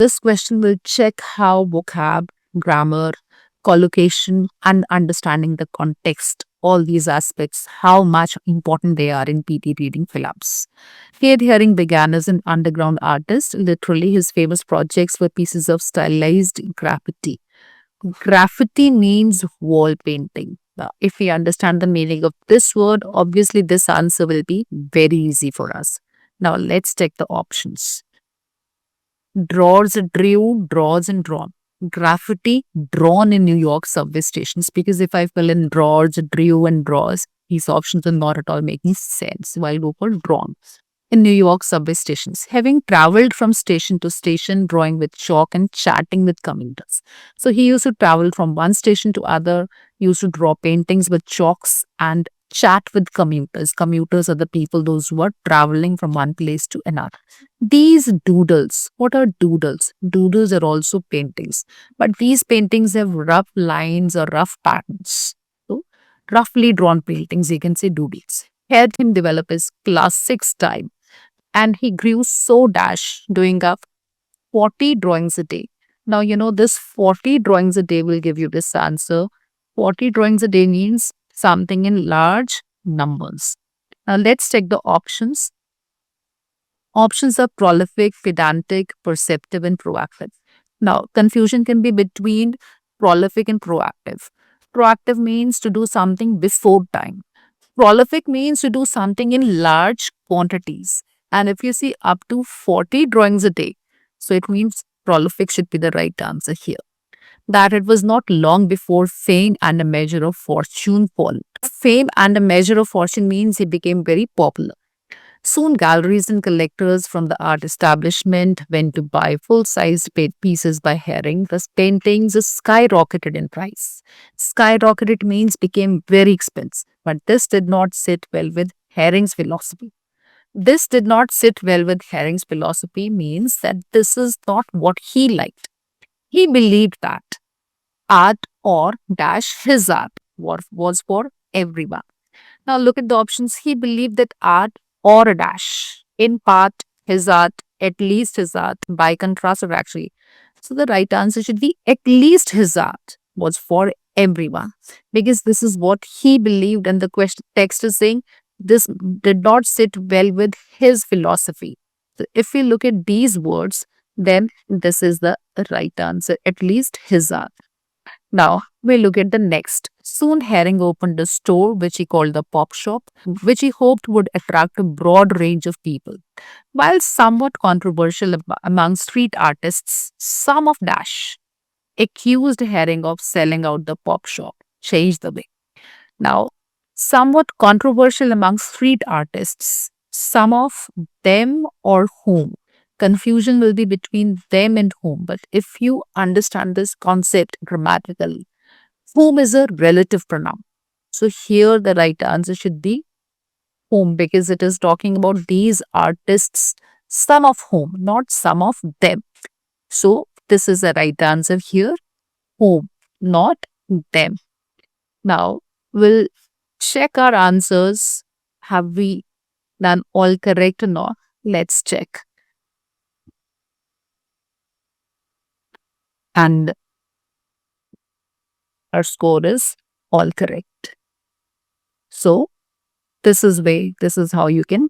This question will check how vocab, grammar, collocation, and understanding the context, all these aspects, how much important they are in PT reading fill-ups. Kate Herring began as an underground artist. Literally, his famous projects were pieces of stylized graffiti. Graffiti means wall painting. Now, if we understand the meaning of this word, obviously this answer will be very easy for us. Now, let's take the options. Draws, drew, draws, and drawn. Graffiti drawn in New York subway stations, because if I fill in draws, drew, and draws, these options are not at all making sense. So I'll go for drawn. In New York subway stations, having traveled from station to station, drawing with chalk and chatting with commuters. So he used to travel from one station to other, used to draw paintings with chalks and chat with commuters. Commuters are the people, those who are traveling from one place to another. These doodles, what are doodles? Doodles are also paintings, but these paintings have rough lines or rough patterns. So, roughly drawn paintings, you can say doodles. Helped him develop his classic style, and he grew so dash, doing up 40 drawings a day. Now, this 40 drawings a day will give you this answer. 40 drawings a day means something in large numbers. Now, let's take the options. Options are prolific, pedantic, perceptive, and proactive. Now, confusion can be between prolific and proactive. Proactive means to do something before time. Prolific means to do something in large quantities. And if you see up to 40 drawings a day, so it means prolific should be the right answer here. That it was not long before fame and a measure of fortune followed. Fame and a measure of fortune means he became very popular. Soon, galleries and collectors from the art establishment went to buy full-sized pieces by Herring. Thus, paintings skyrocketed in price. Skyrocketed means became very expensive, but this did not sit well with Herring's philosophy. This did not sit well with Herring's philosophy means that this is not what he liked. He believed that art or dash his art was for everyone. Now look at the options. He believed that art or a dash, in part his art, at least his art, by contrast or actually. So the right answer should be at least his art was for everyone, because this is what he believed, and the question text is saying this did not sit well with his philosophy. So if we look at these words, then this is the right answer, at least his art. Now, we look at the next. Soon, Herring opened a store which he called the Pop Shop, which he hoped would attract a broad range of people. While somewhat controversial among street artists, some of Dash accused Herring of selling out the Pop Shop. Change the way. Now, somewhat controversial among street artists, some of them or whom. Confusion will be between them and whom. But if you understand this concept grammatically, whom is a relative pronoun. So here the right answer should be whom, because it is talking about these artists, some of whom, not some of them. So this is the right answer here, whom, not them. Now we'll check our answers. Have we done all correct or not? Let's check. And our score is all correct. So this is how you can